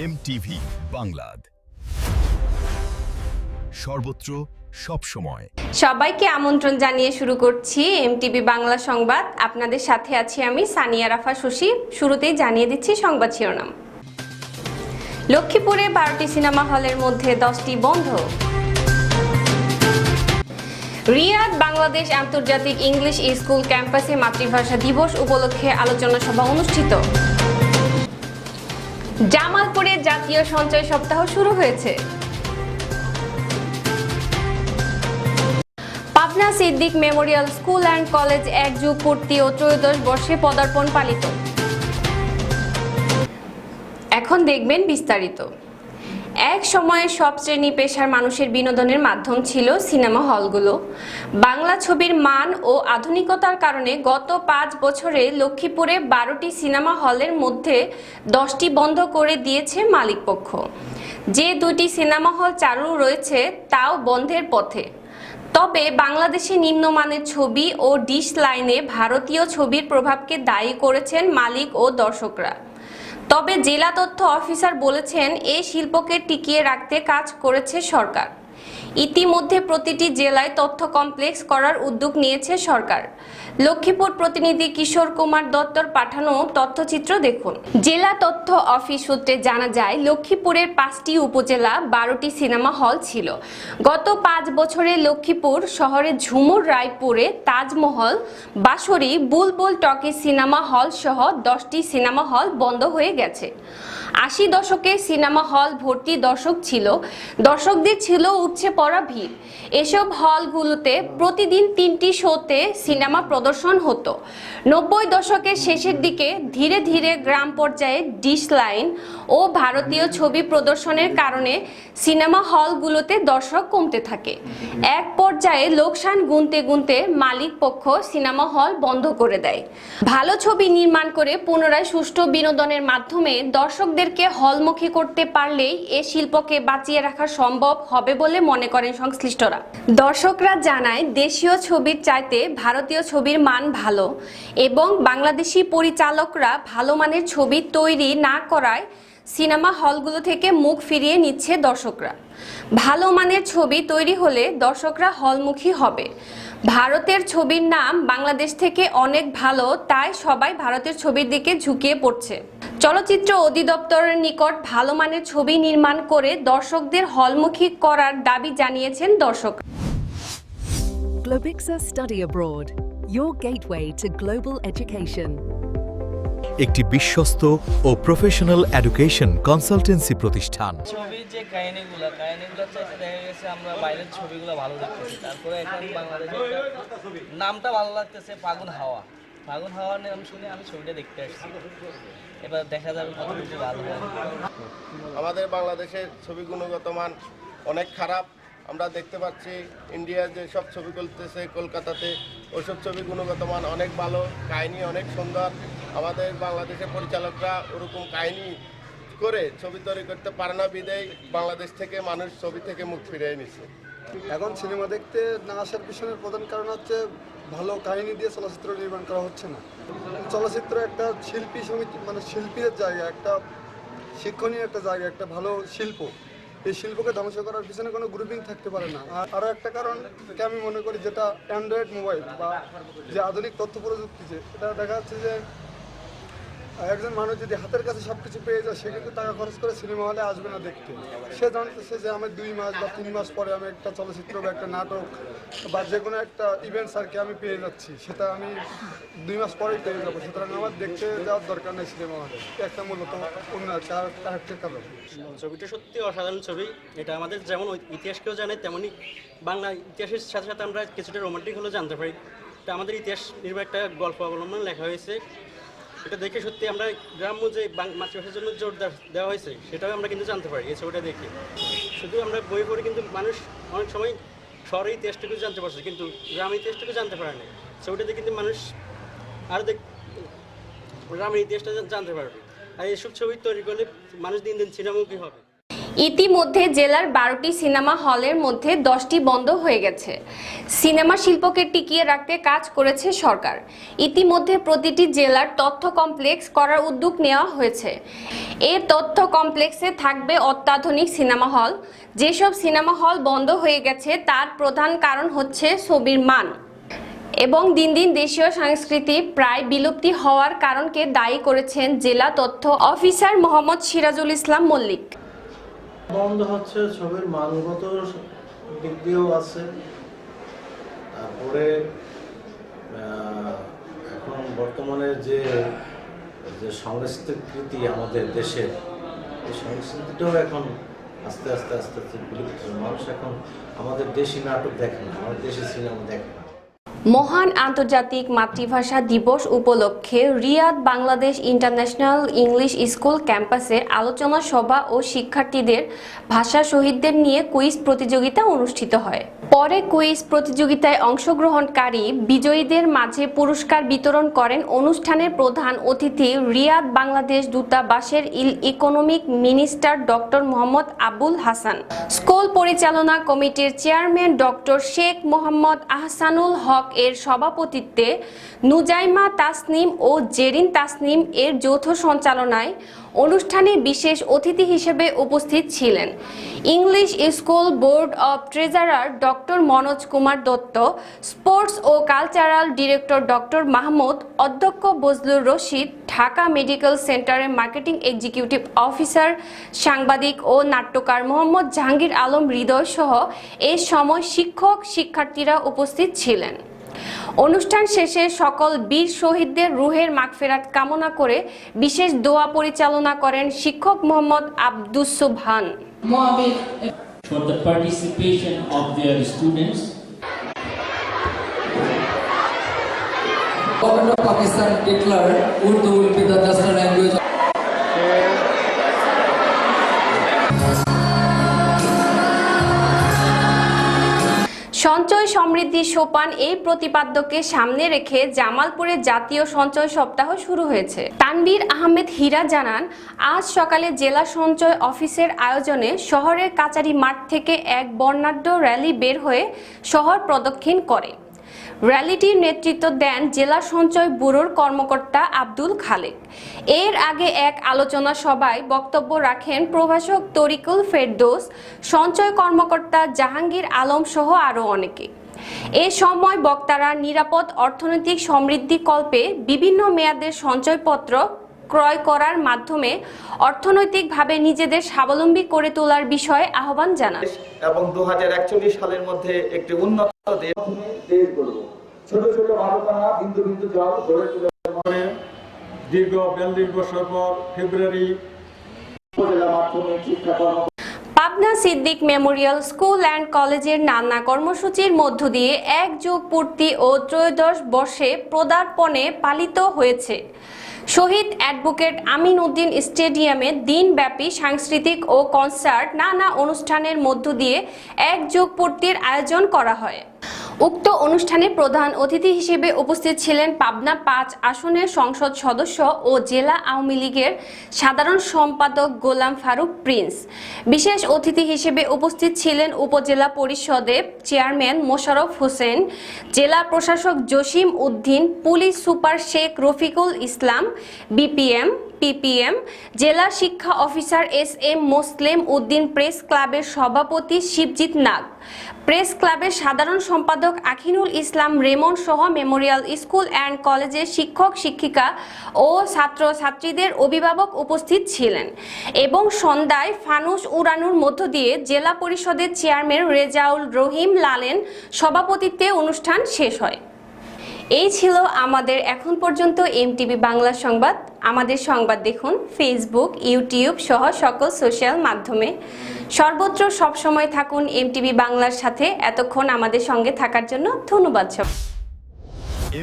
MTV বাংলাদ, সর্বত্র সবসময়। সবাইকে আমন্ত্রণ জানিয়ে শুরু করছি এমটিভি বাংলা সংবাদ। আপনাদের সাথে আছি আমি সানিয়া রাফা শশী। শুরুতেই জানিয়ে দিচ্ছি সংবাদ শিরোনাম। লক্ষ্মীপুরে 12টি সিনেমা হলের মধ্যে 10টি বন্ধ। রিয়াদ বাংলাদেশ আন্তর্জাতিক ইংলিশ স্কুল ক্যাম্পাসে মাতৃভাষা দিবস উপলক্ষে আলোচনা সভা অনুষ্ঠিত। জামালপুরে জাতীয় সঞ্চয় সপ্তাহ শুরু হয়েছে। Pabna Siddique Memorial school and college 1 যুগ পূর্তি ও 13 বর্ষে পদার্পণ পালিত। এখন দেখবেন বিস্তারিত। এক সময়ে সব শ্রেণী পেশার মানুষের বিনোদনের মাধ্যম ছিল সিনেমা হলগুলো। বাংলা ছবির মান ও আধুনিকতার কারণে গত 5 বছরে লক্ষ্মীপুরে 12টি সিনেমা হলের মধ্যে 10টি বন্ধ করে দিয়েছে মালিকপক্ষ। যে 2টি সিনেমা হল চালু রয়েছে তাও বন্ধের পথে। তবে বাংলাদেশে নিম্নমানের ছবি ও ডিশ লাইনে ভারতীয় ছবির প্রভাবকে দায়ী করেছেন মালিক ও দর্শকরা। তবে জেলা তথ্য অফিসার বলেছেন এই শিল্পকে টিকিয়ে রাখতে কাজ করেছে সরকার। ইতিমধ্যে প্রতিটি জেলায় তথ্য কমপ্লেক্স করার উদ্যোগ নিয়েছে সরকার। লক্ষ্মীপুর প্রতিনিধি কিশোর কুমার দত্তর পাঠানো তথ্যচিত্র দেখুন। জেলা তথ্য অফিস সূত্রে জানা যায়, লক্ষ্মীপুরের 5টি উপজেলা 12টি সিনেমা হল ছিল। গত 5 বছরে লক্ষ্মীপুর শহরে ঝুমুর রায়পুরে তাজমহল, বাঁশরী, বুলবুল টকিজ সিনেমা হল সহ 10টি সিনেমা হল বন্ধ হয়ে গেছে। 80 দশকে সিনেমা হল ভর্তি দর্শক ছিল, দর্শকদের ছিল উপচে পড়া ভিড়। এসব হলগুলোতে প্রতিদিন 3টি শোতে সিনেমা প্রদর্শন হতো। 90 দশকের শেষের দিকে ধীরে ধীরে গ্রাম পর্যায়ে ডিশ লাইন ও ভারতীয় ছবি প্রদর্শনের কারণে সিনেমা হলগুলোতে দর্শক কমতে থাকে। এক পর্যায়ে লোকসান গুনতে গুনতে মালিক পক্ষ সিনেমা হল বন্ধ করে দেয়। ভালো ছবি নির্মাণ করে পুনরায় সুষ্ঠু বিনোদনের মাধ্যমে দর্শকদেরকে হলমুখী করতে পারলেই এ শিল্পকে বাঁচিয়ে রাখা সম্ভব হবে বলে মনে করেন সংশ্লিষ্টরা। দর্শকরা জানায়, দেশীয় ছবির চাইতে ভারতীয় ছবির মান ভালো এবং বাংলাদেশি পরিচালকরা ভালো মানের ছবি তৈরি না করায় সিনেমা হলগুলো থেকে মুখ ফিরিয়ে নিচ্ছে দর্শকরা। ভালো মানের ছবি তৈরি হলে দর্শকরা হলমুখী হবে। ভারতের ছবির নাম বাংলাদেশ থেকে অনেক ভালো, তাই সবাই ভারতের ছবির দিকে ঝুঁকিয়ে পড়ছে। চলচ্চিত্র অধিদপ্তরের নিকট ভালো মানের ছবি নির্মাণ করে দর্শকদের হলমুখী করার দাবি জানিয়েছেন দর্শক। Globixa Study Abroad, your gateway to global education. একটি বিশ্বস্ত ও প্রফেশনাল এডুকেশন কনসালটেন্সি প্রতিষ্ঠান। ছবির যে কাহিনীগুলো চাইতে দেখা গেছে আমরা বাইরের ছবিগুলো ভালো দেখতেছি, তারপরে এখন বাংলাদেশের নামটা ভালো লাগতেছে, ফাগুন হাওয়া নাম শুনে আমি ছবিটা দেখতে আসছি। এবার দেখা যাবে কতটুকু ভালো হয়। আমাদের বাংলাদেশের ছবি গুণগত মান অনেক খারাপ। আমরা দেখতে পাচ্ছি ইন্ডিয়ার যে সব ছবি করতেছে কলকাতাতে, ওইসব ছবি গুণগত মান অনেক ভালো, কাহিনী অনেক সুন্দর। আমাদের বাংলাদেশের পরিচালকরা ওরকম কাহিনী করে ছবি তৈরি করতে পারে না বিদেয় বাংলাদেশ থেকে মানুষ ছবি থেকে মুখ ফিরিয়ে নিচ্ছে। এখন সিনেমা দেখতে না আসার পিছনের প্রধান কারণ হচ্ছে ভালো কাহিনী দিয়ে চলচ্চিত্র নির্মাণ করা হচ্ছে না। চলচ্চিত্র একটা শিল্পী সমিতি, মানে শিল্পীদের জায়গা, একটা শিক্ষণীয় একটা জায়গা, একটা ভালো শিল্প। এই শিল্পকে ধ্বংস করার পিছনে কোনো গ্রুপিং থাকতে পারে না। আর আরও একটা কারণকে আমি মনে করি, যেটা অ্যান্ড্রয়েড মোবাইল বা যে আধুনিক তথ্য প্রযুক্তি, যে এটা দেখা যাচ্ছে যে একজন মানুষ যদি হাতের কাছে সব কিছু পেয়ে যায়, সে কিন্তু টাকা খরচ করে সিনেমা হলে আসবে না দেখতে। সে জানতেছে যে আমি 2 মাস বা 3 মাস পরে আমি একটা চলচ্চিত্র বা একটা নাটক বা যে কোনো একটা ইভেন্টস আর কি আমি পেয়ে যাচ্ছি, সেটা আমি 2 মাস পরেই পেয়ে যাবো। সুতরাং আমার দেখতে যাওয়ার দরকার নেই সিনেমা হলে। একটা মূলত অন্য একটা কারণ। ছবিটা সত্যি অসাধারণ ছবি। এটা আমাদের যেমন ইতিহাসকেও জানে, তেমনি বাংলা ইতিহাসের সাথে সাথে আমরা কিছুটা রোমান্টিক হলেও জানতে পারি। এটা আমাদের ইতিহাস নির্ভর একটা গল্প অবলম্বন লেখা হয়েছে। এটা দেখে সত্যি আমরা গ্রাম্য যে মাতৃভাষার জন্য জোর দেওয়া হয়েছে সেটাও আমরা কিন্তু জানতে পারি এই ছবিটা দেখে। শুধু আমরা বই পড়ে কিন্তু মানুষ অনেক সময় শহরের ইতিহাসটুকু জানতে পারছে, কিন্তু গ্রামের ইতিহাসটুকু জানতে পারে না। ছবিটা দেখে কিন্তু মানুষ আরও গ্রামের ইতিহাসটা জানতে পারবে। আর এইসব ছবি তৈরি করলে মানুষ দিন দিন সিনেমামুখী হবে। ইতিমধ্যে জেলার 12টি সিনেমা হলের মধ্যে 10টি বন্ধ হয়ে গেছে। সিনেমা শিল্পকে টিকিয়ে রাখতে কাজ করেছে সরকার। ইতিমধ্যে প্রতিটি জেলার তথ্য কমপ্লেক্স করার উদ্যোগ নেওয়া হয়েছে। এই তথ্য কমপ্লেক্সে থাকবে অত্যাধুনিক সিনেমা হল। যেসব সিনেমা হল বন্ধ হয়ে গেছে তার প্রধান কারণ হচ্ছে ছবির মান এবং দিন দিন দেশীয় সংস্কৃতি প্রায় বিলুপ্তি হওয়ার কারণকে দায়ী করেছেন জেলা তথ্য অফিসার মোহাম্মদ সিরাজুল ইসলাম মল্লিক। বন্ধ হচ্ছে ছবির মানগত দিক দিয়েও আছে, তারপরে এখন বর্তমানে যে সংস্কৃতি আমাদের দেশের, এই সংস্কৃতিটাও এখন আস্তে আস্তে বিলুপ্ত। মানুষ এখন আমাদের দেশি নাটক দেখে না, আমাদের দেশি সিনেমা দেখে না। মহান আন্তর্জাতিক মাতৃভাষা দিবস উপলক্ষে Riyadh Bangladesh international English school ক্যাম্পাসে আলোচনা সভা ও শিক্ষার্থীদের ভাষা শহীদদের নিয়ে কুইজ প্রতিযোগিতা অনুষ্ঠিত হয়। পরে কুইজ প্রতিযোগিতায় অংশগ্রহণকারী বিজয়ীদের মাঝে পুরস্কার বিতরণ করেন অনুষ্ঠানের প্রধান অতিথি রিয়াদ বাংলাদেশ দূতাবাসের economic minister doctor Mohammad Abul Hasan. School পরিচালনা কমিটির চেয়ারম্যান ডক্টর শেখ মোহাম্মদ আহসানুল হক এর সভাপতিত্বে নুজাইমা তাসনিম ও জেরিন তাসনিম এর যৌথ সঞ্চালনায় অনুষ্ঠানে বিশেষ অতিথি হিসেবে উপস্থিত ছিলেন English school board of treasurer doctor Manoj Kumar Dutta, sports ও কালচারাল ডিরেক্টর ডক্টর মাহমুদ, অধ্যক্ষ বজলুর রশিদ, ঢাকা মেডিকেল সেন্টারের মার্কেটিং এক্সিকিউটিভ অফিসার, সাংবাদিক ও নাট্যকার মোহাম্মদ জাহাঙ্গীর আলম হৃদয় সহ এই সময় শিক্ষক শিক্ষার্থীরা উপস্থিত ছিলেন। অনুষ্ঠান শেষে সকল বীর শহীদদের রুহের মাগফিরাত কামনা করে বিশেষ দোয়া পরিচালনা করেন শিক্ষক মোহাম্মদ আব্দুস সুবহান। For the participation of their students. Government of Pakistan declared Urdu will be the national language. সঞ্চয় সমৃদ্ধি সোপান এই প্রতিপাদ্যকে সামনে রেখে জামালপুরে জাতীয় সঞ্চয় সপ্তাহ শুরু হয়েছে। তানভীর আহমেদ হীরা জানান, আজ সকালে জেলা সঞ্চয় অফিসের আয়োজনে শহরের কাচারি মাঠ থেকে এক বর্ণাঢ্য র্যালি বের হয়ে শহর প্রদক্ষিণ করে। র্যালিটির নেতৃত্ব দেন জেলা সঞ্চয় ব্যুরোর কর্মকর্তা আব্দুল খালেক। এর আগে এক আলোচনা সভায় বক্তব্য রাখেন প্রভাষক তরিকুল ফেরদৌস, সঞ্চয় কর্মকর্তা জাহাঙ্গীর আলম সহ আরও অনেকে। এ সময় বক্তারা নিরাপদ অর্থনৈতিক সমৃদ্ধি কল্পে বিভিন্ন মেয়াদের সঞ্চয়পত্র ক্রয় করার মাধ্যমে অর্থনৈতিকভাবে নিজেদের স্বাবলম্বী করে তোলার বিষয়ে আহ্বান জানান এবং 2041 সালের মধ্যে একটি উন্নত দেশ গড়ব। ছোট ছোট ভাবনা বিন্দু বিন্দু জল গড়ে তুলে দীর্ঘ 42 বছর পর ফেব্রুয়ারি উপজেলা মাধ্যমিক শিক্ষা Pabna Siddique Memorial school and কলেজের নানা কর্মসূচির মধ্য দিয়ে 1 যুগ পূর্তি ও 13 বর্ষে পদার্পণে পালিত হয়েছে। শহীদ অ্যাডভোকেট আমিন উদ্দিন স্টেডিয়ামে দিনব্যাপী সাংস্কৃতিক ও কনসার্ট নানা অনুষ্ঠানের মধ্য দিয়ে 1 যুগ পূর্তির আয়োজন করা হয়। উক্ত অনুষ্ঠানে প্রধান অতিথি হিসেবে উপস্থিত ছিলেন পাবনা 5 আসনের সংসদ সদস্য ও জেলা আওয়ামী লীগের সাধারণ সম্পাদক গোলাম ফারুক প্রিন্স। বিশেষ অতিথি হিসেবে উপস্থিত ছিলেন উপজেলা পরিষদের চেয়ারম্যান মোশাররফ হোসেন, জেলা প্রশাসক Jasim Uddin, police super Sheikh Rafiqul Islam, BPM PPM, জেলা শিক্ষা officer SM Moslem Uddin, press ক্লাবের সভাপতি শিবজিৎ নাগ, প্রেস ক্লাবের সাধারণ সম্পাদক আখিনুল ইসলাম রেমন সহ মেমোরিয়াল স্কুল অ্যান্ড কলেজের শিক্ষক শিক্ষিকা ও ছাত্রছাত্রীদের অভিভাবক উপস্থিত ছিলেন এবং সন্ধ্যায় ফানুস উড়ানোর মধ্য দিয়ে জেলা পরিষদের চেয়ারম্যান রেজাউল রহিম লালেন সভাপতিত্বে অনুষ্ঠান শেষ হয়। এই ছিল আমাদের এখন পর্যন্ত MTV বাংলা সংবাদ। আমাদের সংবাদ দেখুন ফেসবুক, ইউটিউব সহ সকল সোশ্যাল মাধ্যমে। সর্বত্র সবসময় থাকুন MTV বাংলার সাথে। এতক্ষণ আমাদের সঙ্গে থাকার জন্য ধন্যবাদ।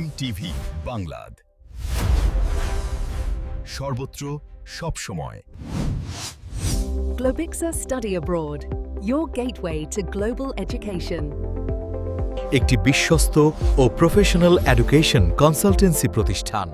MTV বাংলাদ, সর্বত্র সবসময়। Globixa Study Abroad, your gateway to global education. একটি বিশ্বস্ত ও প্রফেশনাল এডুকেশন কনসালটেন্সি প্রতিষ্ঠান।